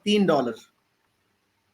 $3।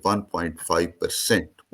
1.5%,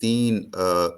3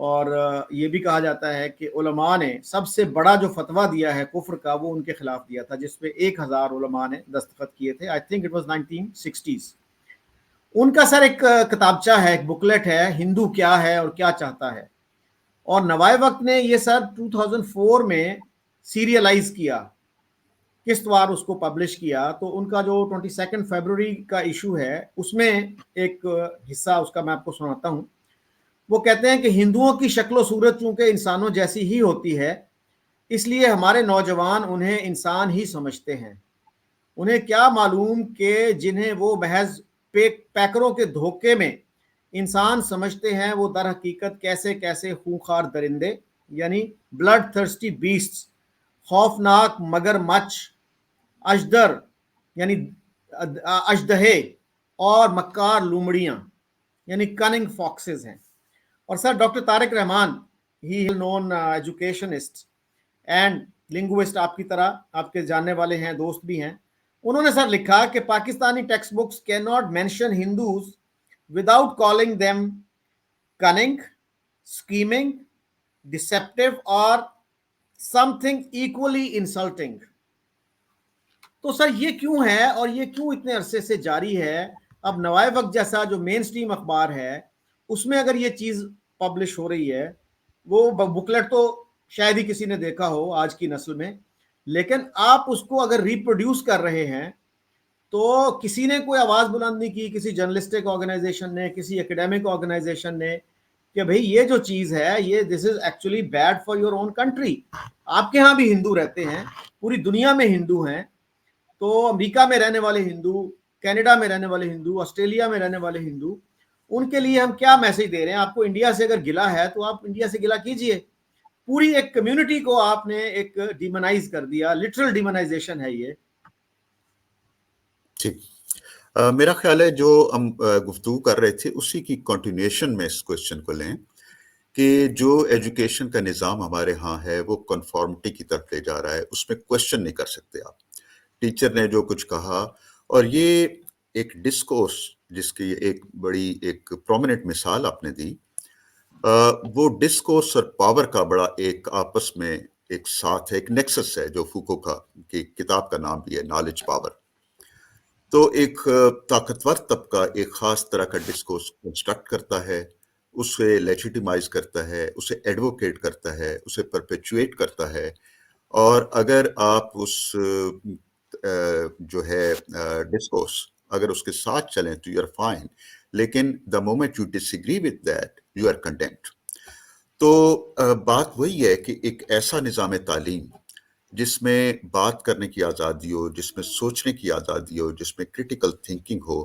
اور یہ بھی کہا جاتا ہے کہ علماء نے سب سے بڑا جو فتویٰ دیا ہے کفر کا وہ ان کے خلاف دیا تھا، جس پہ 1000 علماء نے دستخط کیے تھے. I think it was 1960s. ان کا سر ایک کتابچہ ہے، ایک بکلیٹ ہے، ہندو کیا ہے اور کیا چاہتا ہے، اور نوائے وقت نے یہ سر 2004 میں سیریلائز کیا، قسط وار اس کو پبلش کیا. تو ان کا جو 22 فیبروری کا ایشو ہے اس میں ایک حصہ اس کا میں آپ کو سناتا ہوں. وہ کہتے ہیں کہ ہندوؤں کی شکل و صورت چونکہ انسانوں جیسی ہی ہوتی ہے، اس لیے ہمارے نوجوان انہیں انسان ہی سمجھتے ہیں. انہیں کیا معلوم کہ جنہیں وہ محض پیکروں کے دھوکے میں انسان سمجھتے ہیں وہ در حقیقت کیسے کیسے خونخوار درندے یعنی بلڈ تھرسٹی بیسٹس، خوفناک مگر مچھ، اژدر یعنی اژدہے، اور مکار لومڑیاں یعنی کننگ فاکسز ہیں. اور sir doctor Tariq Rahman, he known educationist and linguist, آپ کی طرح آپ کے جاننے والے ہیں، دوست بھی ہیں. انہوں نے سر لکھا کہ Pakistani text books can not mention Hindus without calling them cunning, scheming, deceptive اور سم تھنگ ایکولی انسلٹنگ. تو سر یہ کیوں ہے اور یہ کیوں اتنے عرصے سے جاری ہے؟ اب نوائے وقت جیسا جو مین سٹریم اخبار ہے اس میں اگر یہ چیز پبلش ہو رہی ہے، وہ بکلیٹ تو شاید ہی کسی نے دیکھا ہو آج کی نسل میں، لیکن آپ اس کو اگر ریپروڈیوس کر رہے ہیں تو کسی نے کوئی آواز بلند نہیں کی، کسی جرنلسٹک آرگنائزیشن نے، کسی ایکڈیمک آرگنائزیشن نے، کہ بھئی یہ جو چیز ہے یہ this is actually bad for your own country. آپ کے ہاں بھی ہندو رہتے ہیں، پوری دنیا میں ہندو ہیں، تو امریکہ میں رہنے والے ہندو، کینیڈا میں رہنے والے ہندو، آسٹریلیا میں رہنے والے ہندو، ان کے لیے ہم کیا میسج دے رہے ہیں؟ آپ کو انڈیا سے اگر گلا ہے تو آپ انڈیا سے گلا کیجئے. پوری ایک کمیونٹی کو آپ نے ایک ڈیمونائز کر دیا، لٹرل ڈیمونائزیشن ہے یہ. ٹھیک، میرا خیال ہے جو ہم گفتگو کر رہے تھے اسی کی کنٹینیوشن میں اس کوشچن کو لیں کہ جو ایجوکیشن کا نظام ہمارے ہاں ہے وہ کنفارمٹی کی طرف لے جا رہا ہے، اس میں کوشچن نہیں کر سکتے آپ. ٹیچر نے جو کچھ کہا، اور یہ ایک ڈسکورس جس کی ایک بڑی ایک پرومیننٹ مثال آپ نے دی، وہ ڈسکورس اور پاور کا بڑا ایک آپس میں ایک ساتھ ہے، ایک نیکسس ہے جو فوکو کا کی کتاب کا نام بھی ہے نالج پاور. تو ایک طاقتور طبقہ ایک خاص طرح کا ڈسکورس کنسٹرکٹ کرتا ہے، اسے لیجیٹیمائز کرتا ہے، اسے ایڈوکیٹ کرتا ہے، اسے پرپیچویٹ کرتا ہے. اور اگر آپ اس جو ہے ڈسکورس اگر اس کے ساتھ چلیں تو یو آر فائن، لیکن the moment you disagree with that you are condemned. تو بات وہی ہے کہ ایک ایسا نظام تعلیم جس میں بات کرنے کی آزادی ہو، جس میں سوچنے کی آزادی ہو، جس میں کریٹیکل تھنکنگ ہو،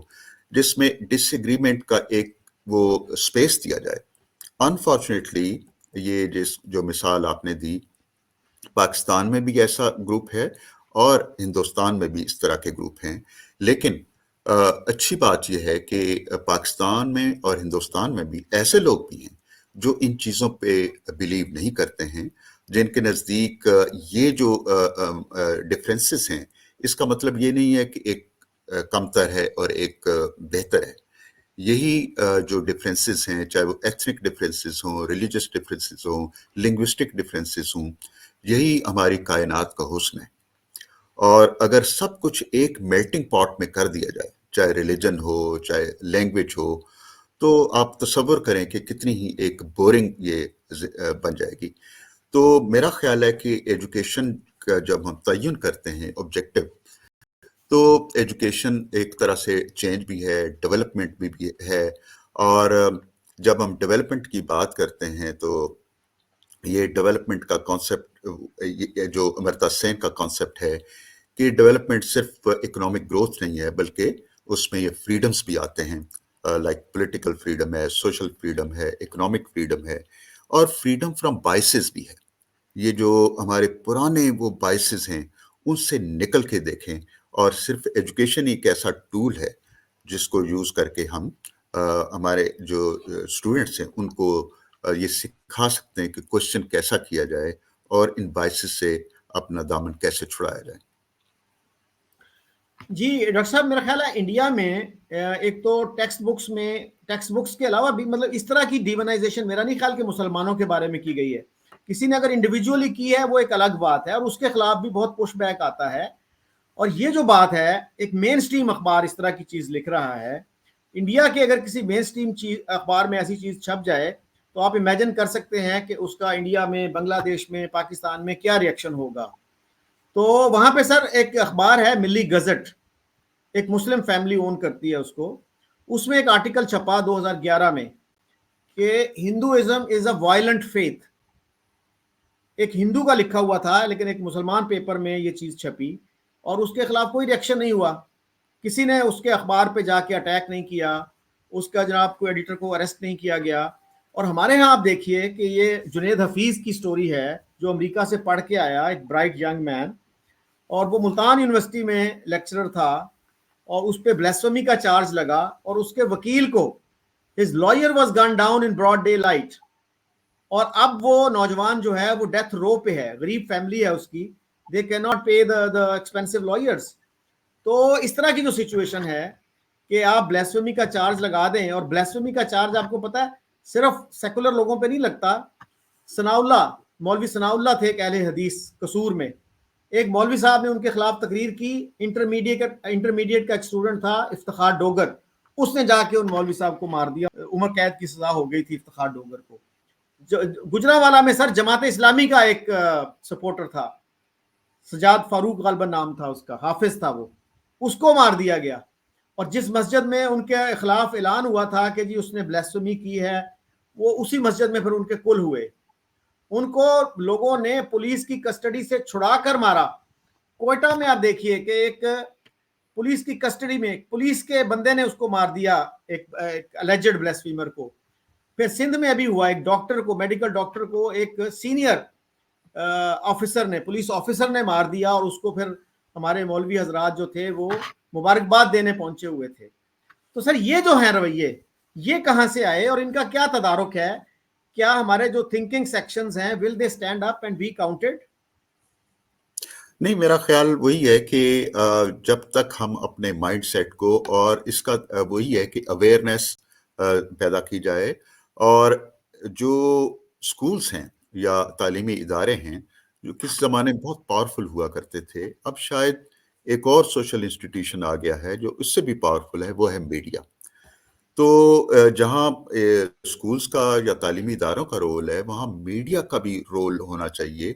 جس میں ڈس ایگریمنٹ کا ایک وہ اسپیس دیا جائے. انفارچونیٹلی یہ جو مثال آپ نے دی، پاکستان میں بھی ایسا گروپ ہے اور ہندوستان میں بھی اس طرح کے گروپ ہیں. لیکن اچھی بات یہ ہے کہ پاکستان میں اور ہندوستان میں بھی ایسے لوگ بھی ہیں جو ان چیزوں پہ بلیو نہیں کرتے ہیں، جن کے نزدیک یہ جو ڈفرینسز ہیں اس کا مطلب یہ نہیں ہے کہ ایک کمتر ہے اور ایک بہتر ہے. یہی جو ڈفرینسز ہیں، چاہے وہ ایتھنک ڈفرینسز ہوں، ریلیجس ڈفرینسز ہوں، لنگوسٹک ڈفرینسز ہوں، یہی ہماری کائنات کا حسن ہے. اور اگر سب کچھ ایک میلٹنگ پاٹ میں کر دیا جائے، چاہے ریلیجن ہو، چاہے لینگویج ہو، تو آپ تصور کریں کہ کتنی ہی ایک بورنگ یہ بن جائے گی. تو میرا خیال ہے کہ ایجوکیشن کا جب ہم تعین کرتے ہیں آبجیکٹو، تو ایجوکیشن ایک طرح سے چینج بھی ہے، ڈیولپمنٹ بھی ہے. اور جب ہم ڈیولپمنٹ کی بات کرتے ہیں تو یہ ڈیولپمنٹ کا کانسیپٹ جو امرتا سین کا کانسیپٹ ہے کہ ڈیولپمنٹ صرف اکنامک گروتھ نہیں ہے، بلکہ اس میں یہ فریڈمز بھی آتے ہیں، لائک پولیٹیکل فریڈم ہے، سوشل فریڈم ہے، اکنامک فریڈم ہے، اور فریڈم فرام بائسز بھی ہے. یہ جو ہمارے پرانے وہ بائسز ہیں ان سے نکل کے دیکھیں، اور صرف ایجوکیشن ایک ایسا ٹول ہے جس کو یوز کر کے ہم ہمارے جو اسٹوڈنٹس ہیں ان کو یہ سکھا سکتے ہیں کہ کوشچن کیسا کیا جائے اور ان بائسز سے اپنا دامن کیسے چھڑایا جائے. جی ڈاکٹر صاحب میرا خیال ہے انڈیا میں ایک تو ٹیکسٹ بکس کے علاوہ بھی مطلب اس طرح کی ڈیمونائزیشن میرا نہیں خیال کہ مسلمانوں کے بارے میں کی گئی ہے. کسی نے اگر انڈیویجولی کی ہے وہ ایک الگ بات ہے اور اس کے خلاف بھی بہت پش بیک آتا ہے. اور یہ جو بات ہے ایک مین سٹریم اخبار اس طرح کی چیز لکھ رہا ہے انڈیا کے, اگر کسی مین سٹریم اخبار میں ایسی چیز چھپ جائے تو آپ امیجن کر سکتے ہیں کہ اس کا انڈیا میں, بنگلہ دیش میں, پاکستان میں کیا ریئیکشن ہوگا. تو وہاں پہ سر ایک اخبار ہے ملی گزٹ, ایک مسلم فیملی اون کرتی ہے اس کو. اس میں ایک آرٹیکل چھپا 2011 میں کہ Hinduism is a violent faith. ایک ہندو کا لکھا ہوا تھا لیکن ایک مسلمان پیپر میں یہ چیز چھپی اور اس کے خلاف کوئی ریئیکشن نہیں ہوا. کسی نے اس کے اخبار پہ جا کے اٹیک نہیں کیا, اس کا جناب کو ایڈیٹر کو اریسٹ نہیں کیا گیا. اور ہمارے ہاں آپ دیکھیے کہ یہ جنید حفیظ کی سٹوری ہے جو امریکہ سے پڑھ کے آیا, ایک برائٹ ینگ مین, اور وہ ملتان یونیورسٹی میں لیکچرر تھا اور اس پہ بلیسفیمی کا چارج لگا اور اس کے وکیل کو his lawyer was gunned down in broad daylight. اور اب وہ نوجوان جو ہے وہ ڈیتھ رو پہ ہے, غریب فیملی ہے اس کی, they cannot pay the expensive lawyers. تو اس طرح کی جو سچویشن ہے کہ آپ بلیسفیمی کا چارج لگا دیں, اور بلیسفیمی کا چارج آپ کو پتا ہے صرف سیکولر لوگوں پہ نہیں لگتا. ثناء اللہ, مولوی ثناء اللہ تھے ایک اہل حدیث قصور میں, ایک مولوی صاحب نے ان کے خلاف تقریر کی. انٹرمیڈیٹ کا ایک اسٹوڈنٹ تھا افتخار ڈوگر, اس نے جا کے ان مولوی صاحب کو مار دیا, عمر قید کی سزا ہو گئی تھی افتخار ڈوگر کو. گجرانوالہ میں سر جماعت اسلامی کا ایک سپورٹر تھا, سجاد فاروق غالباً نام تھا اس کا, حافظ تھا وہ, اس کو مار دیا گیا. اور جس مسجد میں ان کے خلاف اعلان ہوا تھا کہ جی اس نے بلیسفیمی کی ہے, وہ اسی مسجد میں پھر ان کے قتل ہوئے. ان کو لوگوں نے پولیس کی کسٹڈی سے چھڑا کر مارا. کوئٹہ میں آپ دیکھیے کہ ایک پولیس کی کسٹڈی میں پولیس کے بندے نے اس کو مار دیا, ایک الیجڈ بلیسفیمر کو. پھر سندھ میں ابھی ہوا, ایک ڈاکٹر کو, میڈیکل ڈاکٹر کو ایک سینئر آفیسر نے, پولیس آفیسر نے مار دیا, اور اس کو پھر ہمارے مولوی حضرات جو تھے وہ مبارکباد دینے پہنچے ہوئے تھے. تو سر یہ جو ہیں رویے, یہ کہاں سے آئے اور ان کا کیا تدارک ہے؟ کیا ہمارے جو تھنکنگ سیکشنز ہیں will they stand up and be counted؟ نہیں, میرا خیال وہی ہے کہ جب تک ہم اپنے مائنڈ سیٹ کو, اور اس کا وہی ہے کہ اویئرنیس پیدا کی جائے, اور جو سکولز ہیں یا تعلیمی ادارے ہیں جو کس زمانے میں بہت پاورفل ہوا کرتے تھے, اب شاید ایک اور سوشل انسٹیٹیوشن آ گیا ہے جو اس سے بھی پاورفل ہے, وہ ہے میڈیا. تو جہاں سکولز کا یا تعلیمی اداروں کا رول ہے, وہاں میڈیا کا بھی رول ہونا چاہیے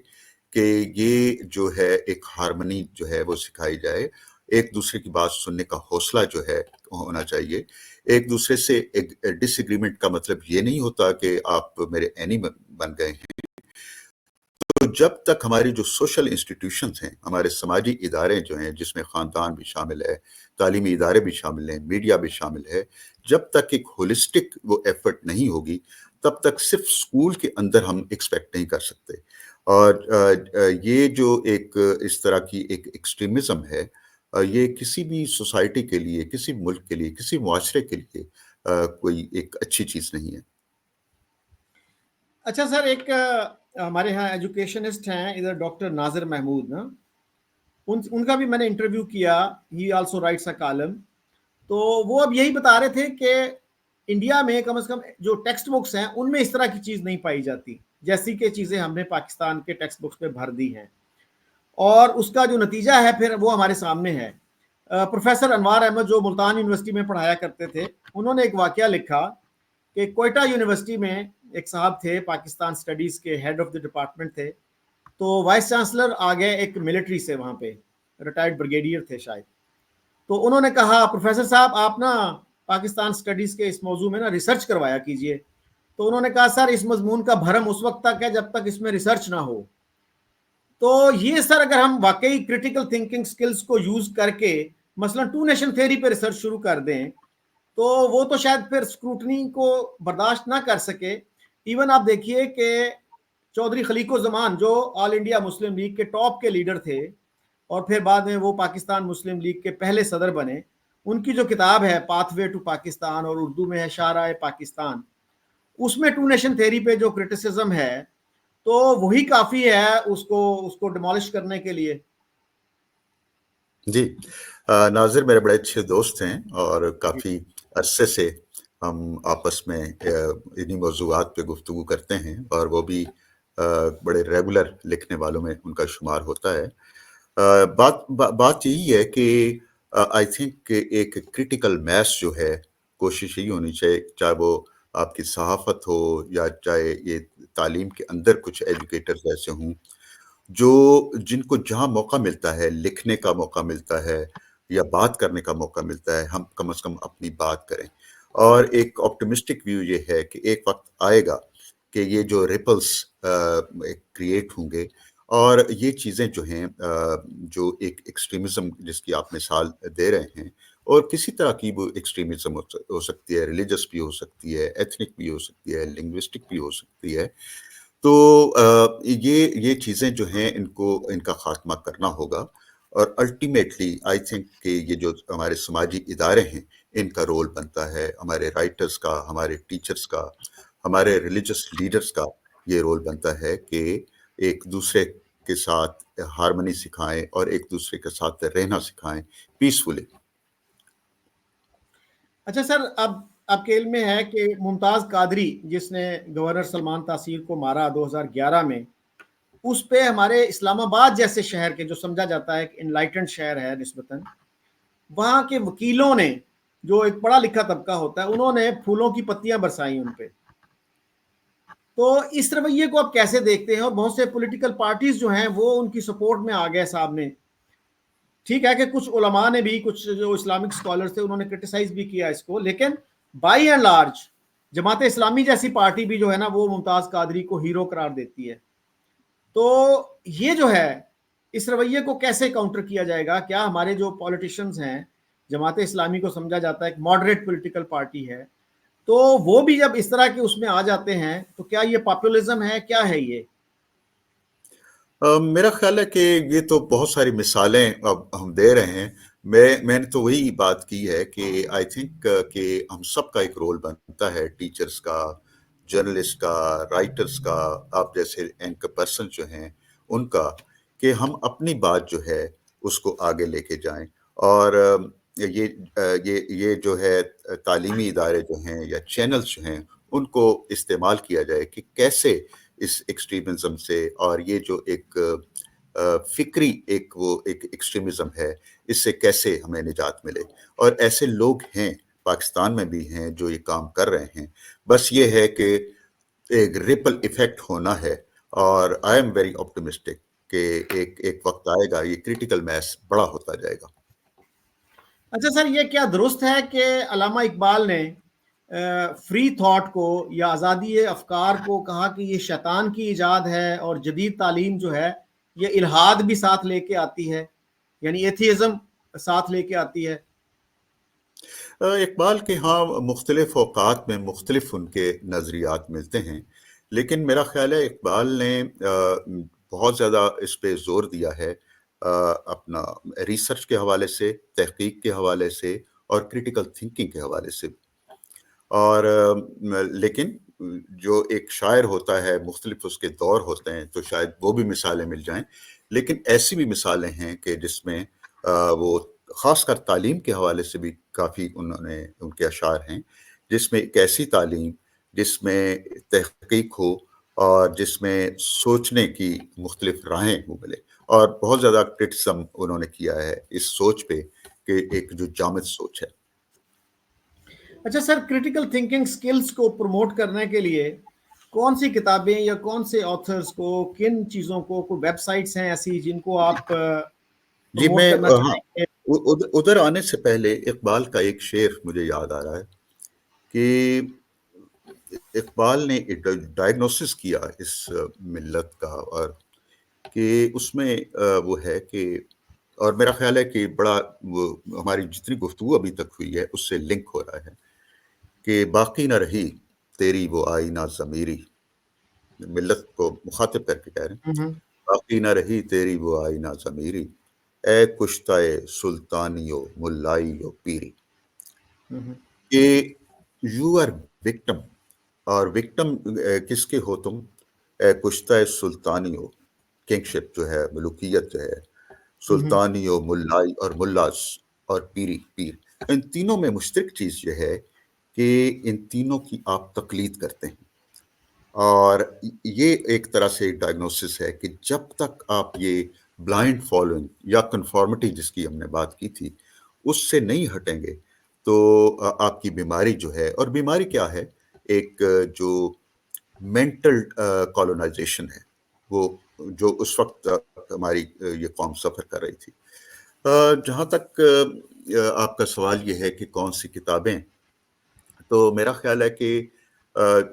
کہ یہ جو ہے ایک ہارمنی جو ہے وہ سکھائی جائے, ایک دوسرے کی بات سننے کا حوصلہ جو ہے ہونا چاہیے. ایک دوسرے سے ڈس ایگریمنٹ کا مطلب یہ نہیں ہوتا کہ آپ میرے اینی بن گئے ہیں. تو جب تک ہماری جو سوشل انسٹیٹیوشنز ہیں, ہمارے سماجی ادارے جو ہیں جس میں خاندان بھی شامل ہے, تعلیمی ادارے بھی شامل ہیں, میڈیا بھی شامل ہے, جب تک ایک ہولسٹک وہ ایفرٹ نہیں ہوگی تب تک صرف سکول کے اندر ہم ایکسپیکٹ نہیں کر سکتے. اور یہ جو ایک اس طرح کی ایک ایکسٹریمزم ہے, یہ کسی بھی سوسائٹی کے لیے, کسی ملک کے لیے, کسی معاشرے کے لیے کوئی ایک اچھی چیز نہیں ہے. اچھا سر, ایک ہمارے ہاں ایجوکیشنسٹ ہیں ادھر ڈاکٹر ناظر محمود نا, ان کا بھی میں نے انٹرویو کیا, he also rights a column. تو وہ اب یہی بتا رہے تھے کہ انڈیا میں کم از کم جو ٹیکسٹ بکس ہیں ان میں اس طرح کی چیز نہیں پائی جاتی جیسی کہ چیزیں ہم نے پاکستان کے ٹیکسٹ بکس میں بھر دی ہیں, اور اس کا جو نتیجہ ہے پھر وہ ہمارے سامنے ہے. پروفیسر انوار احمد جو ملتان یونیورسٹی میں پڑھایا کرتے تھے, انہوں نے ایک واقعہ لکھا کہ کوئٹہ یونیورسٹی میں ایک صاحب تھے پاکستان اسٹڈیز کے ہیڈ آف دی ڈپارٹمنٹ تھے, تو وائس چانسلر آ گئے ایک ملٹری سے, وہاں پہ ریٹائرڈ بریگیڈیئر تھے شاید. تو انہوں نے کہا پروفیسر صاحب آپ نا پاکستان اسٹڈیز کے اس موضوع میں نا ریسرچ کروایا کیجئے. تو انہوں نے کہا سر اس مضمون کا بھرم اس وقت تک ہے جب تک اس میں ریسرچ نہ ہو. تو یہ سر اگر ہم واقعی کریٹیکل تھنکنگ سکلز کو یوز کر کے مثلا ٹو نیشن تھیوری پہ ریسرچ شروع کر دیں تو وہ تو شاید پھر اسکروٹنی کو برداشت نہ کر سکے. ایون آپ دیکھیے کہ چودھری خلیق الزمان جو آل انڈیا مسلم لیگ کے ٹاپ کے لیڈر تھے اور پھر بعد میں وہ پاکستان مسلم لیگ کے پہلے صدر بنے, ان کی جو کتاب ہے پاتھ وے ٹو پاکستان اور اردو میں ہے شاہراہ پاکستان, اس میں ٹو نیشن تھیوری پہ جو کرٹیسزم ہے تو وہی کافی ہے اس کو ڈیمولش کرنے کے لیے. جی ناظر میرے بڑے اچھے دوست ہیں اور جی کافی عرصے سے ہم آپس میں انہی موضوعات پہ گفتگو کرتے ہیں اور وہ بھی بڑے ریگولر لکھنے والوں میں ان کا شمار ہوتا ہے۔ بات یہی ہے کہ آئی تھنک کہ ایک کرٹیکل میس جو ہے کوشش یہی ہونی چاہیے، چاہے وہ آپ کی صحافت ہو یا چاہے یہ تعلیم کے اندر کچھ ایجوکیٹرز ایسے ہوں جن کو جہاں موقع ملتا ہے، لکھنے کا موقع ملتا ہے یا بات کرنے کا موقع ملتا ہے، ہم کم از کم اپنی بات کریں۔ اور ایک آپٹمسٹک ویو یہ ہے کہ ایک وقت آئے گا کہ یہ جو ریپلز کریٹ ہوں گے اور یہ چیزیں جو ہیں جو ایک ایکسٹریمزم جس کی آپ مثال دے رہے ہیں، اور کسی طرح کی وہ ایکسٹریمزم ہو سکتی ہے، ریلیجس بھی ہو سکتی ہے، ایتھنک بھی ہو سکتی ہے، لنگوسٹک بھی ہو سکتی ہے، تو یہ چیزیں جو ہیں ان کا خاتمہ کرنا ہوگا۔ اور الٹیمیٹلی آئی تھنک کہ یہ جو ہمارے سماجی ادارے ہیں ان کا رول بنتا ہے، ہمارے رائٹرز کا، ہمارے ٹیچرز کا، ہمارے ریلیجس لیڈرز کا یہ رول بنتا ہے کہ ایک دوسرے کے ساتھ ہارمنی سکھائیں اور ایک دوسرے کے ساتھ رہنا سکھائیں پیسفلی۔ اچھا سر، اب آپ کے علم میں ہے کہ ممتاز قادری جس نے گورنر سلمان تاثیر کو مارا 2011 میں، اس پہ ہمارے اسلام آباد جیسے شہر کے جو سمجھا جاتا ہے کہ انلائٹنڈ شہر ہے نسبتاً، وہاں کے وکیلوں نے، جو ایک پڑھا لکھا طبقہ ہوتا ہے، انہوں نے پھولوں کی پتیاں برسائیں ان پہ۔ تو اس رویے کو آپ کیسے دیکھتے ہیں؟ اور بہت سے پولیٹیکل پارٹیز جو ہیں وہ ان کی سپورٹ میں آ گئے صاحب نے۔ ٹھیک ہے کہ کچھ علماء نے بھی، کچھ جو اسلامک اسکالرز تھے انہوں نے کرٹیسائز بھی کیا اس کو، لیکن by and large Jamaat Islami جیسی پارٹی بھی جو ہے نا وہ ممتاز قادری کو ہیرو قرار دیتی ہے۔ تو یہ جو ہے اس رویے کو کیسے کاؤنٹر کیا جائے گا؟ کیا ہمارے جو پولیٹیشنز ہیں، جماعت اسلامی کو سمجھا جاتا ہے ایک ماڈریٹ پولیٹیکل پارٹی ہے، تو وہ بھی جب اس طرح کے اس میں آ جاتے ہیں تو کیا یہ پاپولزم ہے؟ کیا ہے یہ؟ میرا خیال ہے کہ یہ تو بہت ساری مثالیں اب ہم دے رہے ہیں۔ میں نے تو وہی بات کی ہے کہ آئی تھنک کہ ہم سب کا ایک رول بنتا ہے، ٹیچرز کا، جرنلسٹ کا، رائٹرز کا، آپ جیسے اینکر پرسن جو ہیں ان کا، کہ ہم اپنی بات جو ہے اس کو آگے لے کے جائیں۔ اور یہ جو ہے تعلیمی ادارے جو ہیں یا چینلز جو ہیں ان کو استعمال کیا جائے کہ کیسے اس ایکسٹریمزم سے اور یہ جو ایک فکری ایک ایکسٹریمزم ہے اس سے کیسے ہمیں نجات ملے۔ اور ایسے لوگ ہیں پاکستان میں بھی ہیں جو یہ کام کر رہے ہیں، بس یہ ہے کہ ایک ریپل ایفیکٹ ہونا ہے۔ اور آئی ایم ویری آپٹمسٹک کہ ایک وقت آئے گا یہ کرٹیکل میس بڑا ہوتا جائے گا۔ اچھا سر، یہ کیا درست ہے کہ علامہ اقبال نے فری تھاٹ کو یا آزادی افکار کو کہا کہ یہ شیطان کی ایجاد ہے، اور جدید تعلیم جو ہے یہ الحاد بھی ساتھ لے کے آتی ہے، یعنی ایتھیزم ساتھ لے کے آتی ہے؟ اقبال کے ہاں مختلف اوقات میں مختلف ان کے نظریات ملتے ہیں، لیکن میرا خیال ہے اقبال نے بہت زیادہ اس پہ زور دیا ہے اپنا ریسرچ کے حوالے سے، تحقیق کے حوالے سے اور کریٹیکل تھنکنگ کے حوالے سے۔ اور لیکن جو ایک شاعر ہوتا ہے مختلف اس کے دور ہوتے ہیں تو شاید وہ بھی مثالیں مل جائیں، لیکن ایسی بھی مثالیں ہیں کہ جس میں وہ خاص کر تعلیم کے حوالے سے بھی کافی ان کے اشعار ہیں، جس میں ایک ایسی تعلیم جس میں تحقیق ہو اور جس میں سوچنے کی مختلف راہیں ملے۔ اور بہت زیادہ کرٹیسم انہوں نے کیا ہے اس سوچ پہ کہ ایک جو جامد سوچ ہے۔ اچھا سر، کریٹیکل تھنکنگ سکلز کو پروموٹ کرنے کے لیے کون سی کتابیں یا کون سے آتھرز کو، کن چیزوں کو، کوئی ویب سائٹس ہیں ایسی جن کو آپ جی پروموٹ میں کرنا ہاں چاہیں گے؟ ادھر آنے سے پہلے اقبال کا ایک شعر مجھے یاد آ رہا ہے کہ اقبال نے ڈائگنوسس کیا اس ملت کا، اور کہ اس میں وہ ہے کہ، اور میرا خیال ہے کہ بڑا وہ ہماری جتنی گفتگو ابھی تک ہوئی ہے اس سے لنک ہو رہا ہے کہ باقی نہ رہی تیری وہ آئینہ ضمیری، ملت کو مخاطب کر کے کہہ رہے ہیں، باقی نہ رہی تیری وہ آئینہ ضمیری، اے کشتہ سلطانی و ملائی و پیری، کہ یو آر وکٹم، اور وکٹم کس کے ہو تم؟ اے کشتہ سلطانی ہو، کنگ شپ جو ہے، ملوکیت جو ہے، سلطانی و ملائی اور ملاز اور پیری پیر، ان تینوں میں مشترک چیز یہ ہے کہ ان تینوں کی آپ تقلید کرتے ہیں، اور یہ ایک طرح سے ایک ڈائگنوسس ہے کہ جب تک آپ یہ بلائنڈ فالوئنگ یا کنفارمٹی جس کی ہم نے بات کی تھی اس سے نہیں ہٹیں گے تو آپ کی بیماری جو ہے، اور بیماری کیا ہے، ایک جو مینٹل کالونائزیشن ہے، وہ جو اس وقت ہماری یہ قوم سفر کر رہی تھی۔ جہاں تک آپ کا سوال یہ ہے کہ کون سی کتابیں، تو میرا خیال ہے کہ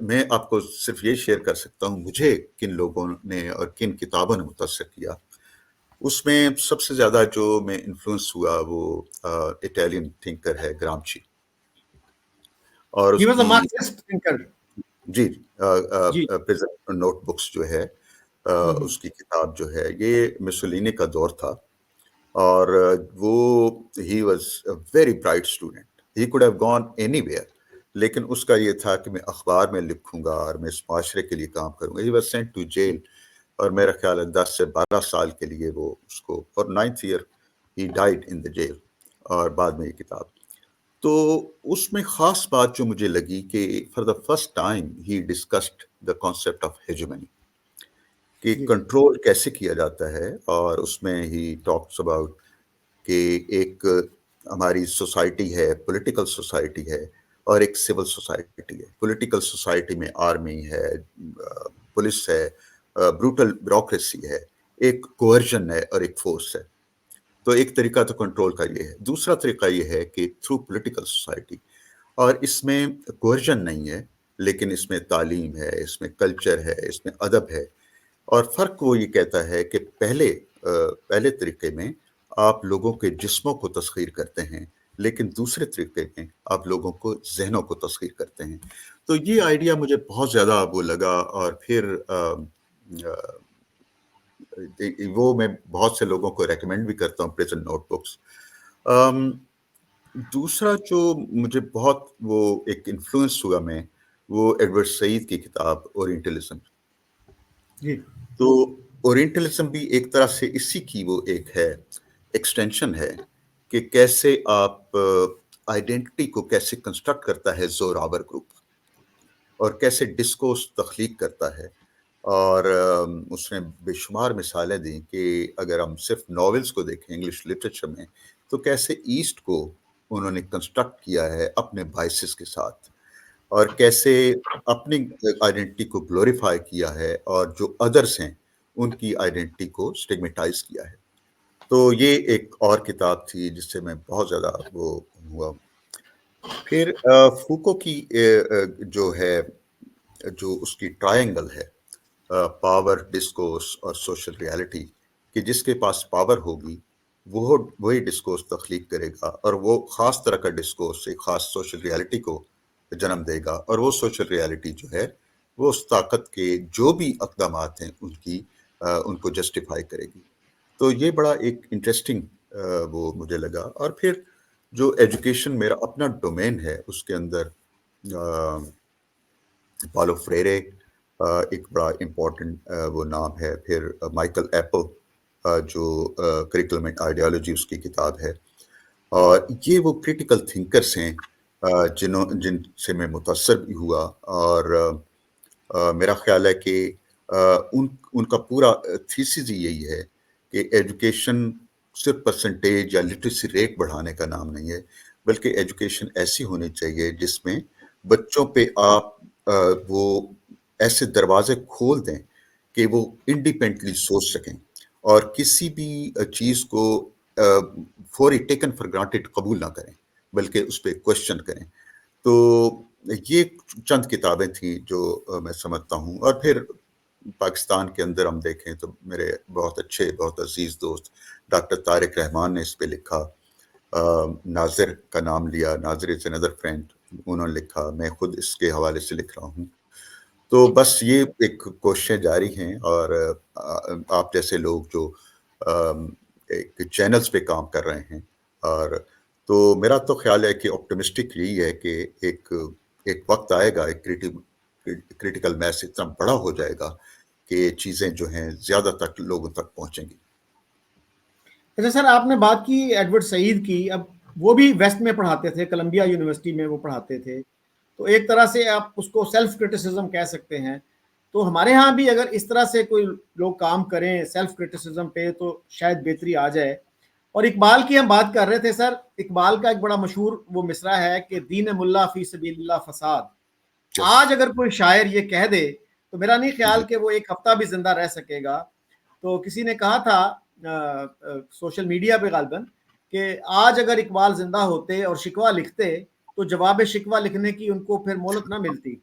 میں آپ کو صرف یہ شیئر کر سکتا ہوں مجھے کن لوگوں نے اور کن کتابوں نے متاثر کیا۔ اس میں سب سے زیادہ جو میں انفلوئنس ہوا وہ اٹیلین تھنکر ہے گرامچی، اور He اس was a کی Marxist thinker. جی جی. پریزن نوٹ بکس جو ہے، اس کی کتاب جو ہے، یہ مسولینی کا دور تھا، اور وہ ہی was a very bright student, he could have gone anywhere, لیکن اس کا یہ تھا کہ میں اخبار میں لکھوں گا اور میں اس معاشرے کے لیے کام کروں گا۔ He was sent to jail, اور میرا خیال ہے 10 سے 12 سال کے لیے وہ اس کو، اور 9th year he died in the jail, اور بعد میں یہ کتاب۔ تو اس میں خاص بات جو مجھے لگی کہ for the first time he discussed the concept of hegemony, کہ کنٹرول کیسے کیا جاتا ہے، اور اس میں ہی ٹاکس اباؤٹ کہ ایک ہماری سوسائٹی ہے، پولیٹیکل سوسائٹی ہے، اور ایک سول سوسائٹی ہے۔ پولیٹیکل سوسائٹی میں آرمی ہے، پولیس ہے، بروٹل بیوروکریسی ہے، ایک کوئرژن ہے اور ایک فورس ہے۔ تو ایک طریقہ تو کنٹرول کا یہ ہے، دوسرا طریقہ یہ ہے کہ تھرو پولیٹیکل سوسائٹی، اور اس میں کوئرژن نہیں ہے، لیکن اس میں تعلیم ہے، اس میں کلچر ہے، اس میں ادب ہے، اور فرق وہ یہ کہتا ہے کہ پہلے طریقے میں آپ لوگوں کے جسموں کو تسخیر کرتے ہیں، لیکن دوسرے طریقے میں آپ لوگوں کو ذہنوں کو تسخیر کرتے ہیں۔ تو یہ آئیڈیا مجھے بہت زیادہ وہ لگا، اور پھر وہ میں بہت سے لوگوں کو ریکمینڈ بھی کرتا ہوں، پریزن نوٹ بکس۔ دوسرا جو مجھے بہت وہ ایک انفلوئنس ہوا میں، وہ ایڈورڈ سعید کی کتاب اورینٹلزم۔ جی. تو اورینٹلزم بھی ایک طرح سے اسی کی وہ ایک ہے ایکسٹینشن ہے، کہ کیسے آپ آئیڈینٹی کو کیسے کنسٹرکٹ کرتا ہے زوراور گروپ، اور کیسے ڈسکورس تخلیق کرتا ہے، اور اس نے بے شمار مثالیں دیں کہ اگر ہم صرف ناولز کو دیکھیں انگلش لٹریچر میں، تو کیسے ایسٹ کو انہوں نے کنسٹرکٹ کیا ہے اپنے بائسز کے ساتھ، اور کیسے اپنی آئیڈینٹی کو گلوریفائی کیا ہے، اور جو ادرس ہیں ان کی آئیڈینٹی کو سٹگمیٹائز کیا ہے۔ تو یہ ایک اور کتاب تھی جس سے میں بہت زیادہ وہ ہوا۔ پھر فوکو کی جو ہے، جو اس کی ٹرائنگل ہے، پاور، ڈسکورس اور سوشل ریالٹی، کہ جس کے پاس پاور ہوگی وہی ڈسکورس تخلیق کرے گا، اور وہ خاص طرح کا ڈسکورس ایک خاص سوشل ریالٹی کو جنم دے گا، اور وہ سوشل ریالٹی جو ہے وہ اس طاقت کے جو بھی اقدامات ہیں ان کو جسٹیفائی کرے گی۔ تو یہ بڑا ایک انٹرسٹنگ وہ مجھے لگا۔ اور پھر جو ایجوکیشن میرا اپنا ڈومین ہے، اس کے اندر پالو فریرے ایک بڑا امپورٹنٹ وہ نام ہے، پھر مائیکل ایپل جو کریکولم اینڈ آئیڈیالوجی اس کی کتاب ہے، اور یہ وہ کریٹیکل تھنکرس ہیں جن سے میں متاثر بھی ہوا، اور میرا خیال ہے کہ ان کا پورا تھیسس ہی یہی ہے کہ ایجوکیشن صرف پرسنٹیج یا لٹریسی ریٹ بڑھانے کا نام نہیں ہے، بلکہ ایجوکیشن ایسی ہونی چاہیے جس میں بچوں پہ آپ وہ ایسے دروازے کھول دیں کہ وہ انڈیپینڈنٹلی سوچ سکیں، اور کسی بھی چیز کو فوری ٹیکن فار گرانٹیڈ قبول نہ کریں، بلکہ اس پہ کوشچن کریں۔ تو یہ چند کتابیں تھیں جو میں سمجھتا ہوں۔ اور پھر پاکستان کے اندر ہم دیکھیں تو میرے بہت اچھے، بہت عزیز دوست ڈاکٹر طارق رحمان نے اس پہ لکھا، ناظر کا نام لیا، ناظر از اندر فرینڈ، انہوں نے لکھا، میں خود اس کے حوالے سے لکھ رہا ہوں۔ تو بس یہ ایک کوششیں جاری ہیں، اور آپ جیسے لوگ جو ایک چینلز پہ کام کر رہے ہیں، اور تو میرا تو خیال ہے کہ آپٹمسٹک یہی ہے کہ ایک وقت آئے گا، ایک کریٹیکل میس اتنا بڑا ہو جائے گا کہ چیزیں جو ہیں زیادہ تک لوگوں تک پہنچیں گی۔ اچھا سر، آپ نے بات کی ایڈورڈ سعید کی. اب وہ بھی ویسٹ میں پڑھاتے تھے، کولمبیا یونیورسٹی میں وہ پڑھاتے تھے، تو ایک طرح سے آپ اس کو سیلف کرٹیسزم کہہ سکتے ہیں. تو ہمارے ہاں بھی اگر اس طرح سے کوئی لوگ کام کریں سیلف کرٹیسزم پہ تو شاید بہتری آ جائے. اور اقبال کی ہم بات کر رہے تھے سر، اقبال کا ایک بڑا مشہور وہ مصرع ہے کہ دین ملا فی سبیل اللہ فساد. آج اگر کوئی شاعر یہ کہہ دے تو میرا نہیں خیال کہ وہ ایک ہفتہ بھی زندہ رہ سکے گا. تو کسی نے کہا تھا سوشل میڈیا پہ غالباً کہ آج اگر اقبال زندہ ہوتے اور شکوہ لکھتے تو جواب شکوہ لکھنے کی ان کو پھر مہلت نہ ملتی.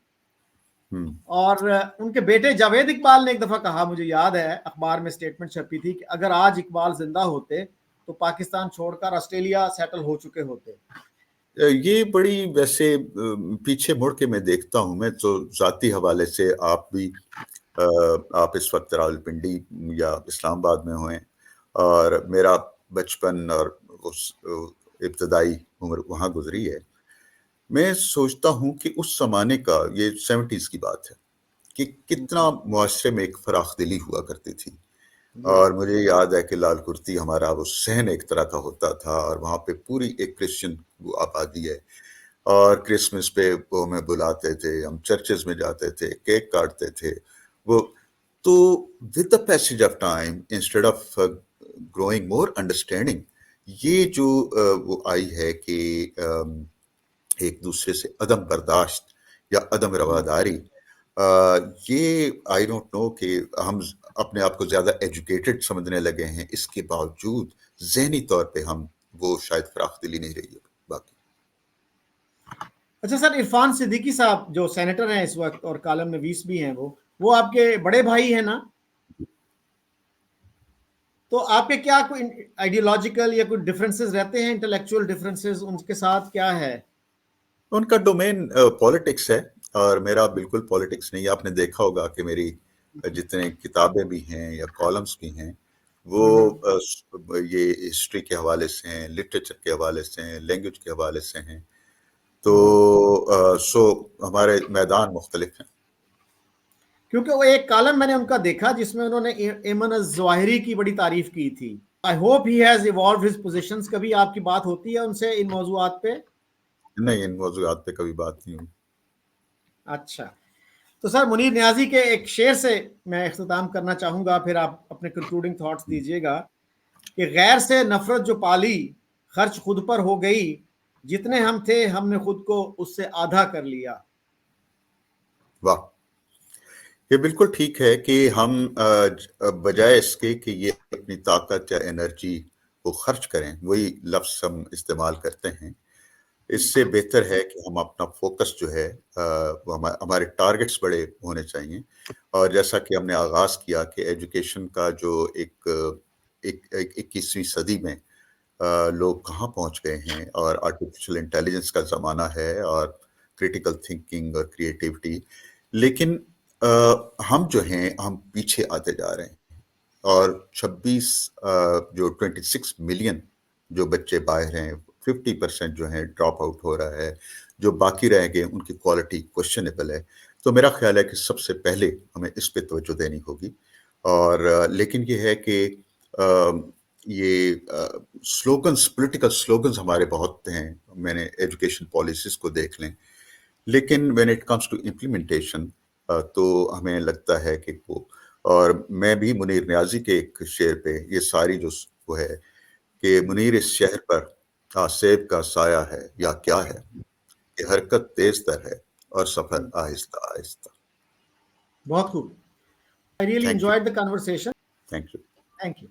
اور ان کے بیٹے جاوید اقبال نے ایک دفعہ کہا، مجھے یاد ہے اخبار میں اسٹیٹمنٹ چھپی تھی کہ اگر آج اقبال زندہ ہوتے تو پاکستان چھوڑ کر آسٹریلیا سیٹل ہو چکے ہوتے. یہ بڑی ویسے پیچھے مڑ کے میں دیکھتا ہوں، میں تو ذاتی حوالے سے آپ اس وقت راولپنڈی یا اسلام آباد میں ہوئے اور میرا بچپن اور اس ابتدائی عمر وہاں گزری ہے. میں سوچتا ہوں کہ اس زمانے کا، یہ 70s کی بات ہے، کہ کتنا معاشرے میں ایک فراخ دلی ہوا کرتی تھی. اور مجھے یاد ہے کہ لال کرتی ہمارا وہ صحن ایک طرح کا ہوتا تھا، اور وہاں پہ پوری ایک کرسچن آبادی ہے، اور کرسمس پہ وہ ہمیں بلاتے تھے، ہم چرچز میں جاتے تھے، کیک کاٹتے تھے. وہ تو with the passage of time instead of growing more understanding, یہ جو وہ آئی ہے کہ ایک دوسرے سے عدم برداشت یا عدم رواداری، یہ آئی ڈونٹ نو کہ ہم اپنے آپ کو زیادہ ایجوکیٹڈ سمجھنے لگے ہیں، اس کے باوجود ذہنی طور پہ ہم وہ شاید فراخ دلی نہیں رہی ہے باقی. اچھا سر، عرفان صدیقی صاحب جو سینیٹر ہیں اس وقت اور کالم نویس بھی ہیں، وہ آپ کے بڑے بھائی ہیں نا؟ تو آپ کے کیا کوئی آئیڈیولوجیکل یا کوئی ڈفرینسز رہتے ہیں، انٹلیکچوئل ڈفرینسز ان کے ساتھ کیا ہے؟ ان کا ڈومین پالیٹکس ہے اور میرا بالکل پالیٹکس نہیں. آپ نے دیکھا ہوگا کہ میری جتنے کتابیں بھی ہیں یا کالمز بھی ہیں وہ یہ ہسٹری کے حوالے سے ہیں، لٹریچر کے حوالے سے ہیں، لینگویج کے حوالے سے ہیں. تو سو ہمارے میدان مختلف ہیں. کیونکہ وہ ایک کالم میں نے ان کا دیکھا جس میں انہوں نے ایمن الظواہری کی بڑی تعریف کی تھی. I hope he has evolved his positions. کبھی آپ کی بات ہوتی ہے ان سے ان موضوعات پہ؟ نہیں، ان موضوعات پہ کبھی بات نہیں ہوئی. اچھا، تو سر منیر نیازی کے ایک شعر سے میں اختتام کرنا چاہوں گا، پھر آپ اپنے کنکلوڈنگ تھاٹس دیجیے گا. کہ غیر سے نفرت جو پالی خرچ خود پر ہو گئی، جتنے ہم تھے ہم نے خود کو اس سے آدھا کر لیا. واہ، یہ بالکل ٹھیک ہے کہ ہم بجائے اس کے کہ یہ اپنی طاقت یا انرجی کو خرچ کریں، وہی لفظ ہم استعمال کرتے ہیں. اس سے بہتر ہے کہ ہم اپنا فوکس جو ہے ہمارے ٹارگٹس بڑے ہونے چاہیے. اور جیسا کہ ہم نے آغاز کیا کہ ایجوکیشن کا جو ایک 21ویں صدی میں لوگ کہاں پہنچ گئے ہیں، اور آرٹیفیشل انٹیلیجنس کا زمانہ ہے اور کریٹیکل تھنکنگ اور کریٹیوٹی، لیکن ہم جو ہیں ہم پیچھے آتے جا رہے ہیں. اور 26 ملین جو بچے باہر ہیں، 50% جو ہیں ڈراپ آؤٹ ہو رہا ہے، جو باقی رہ گئے ان کی کوالٹی کوشچنیبل ہے. تو میرا خیال ہے کہ سب سے پہلے ہمیں اس پہ توجہ دینی ہوگی. اور لیکن یہ ہے کہ یہ سلوگنز، پولیٹیکل سلوگنز ہمارے بہت ہیں. میں نے ایجوکیشن پالیسیز کو دیکھ لیں، لیکن when it comes to implementation تو ہمیں لگتا ہے کہ وہ، اور میں بھی منیر نیازی کے ایک شعر پہ یہ ساری جو وہ ہے کہ منیر اس شہر پر آسیب کا سایہ ہے یا کیا ہے، کہ حرکت تیز تر ہے اور سفر آہستہ آہستہ. بہت خوب. I really thank you. enjoyed the conversation. Thank you. Thank you.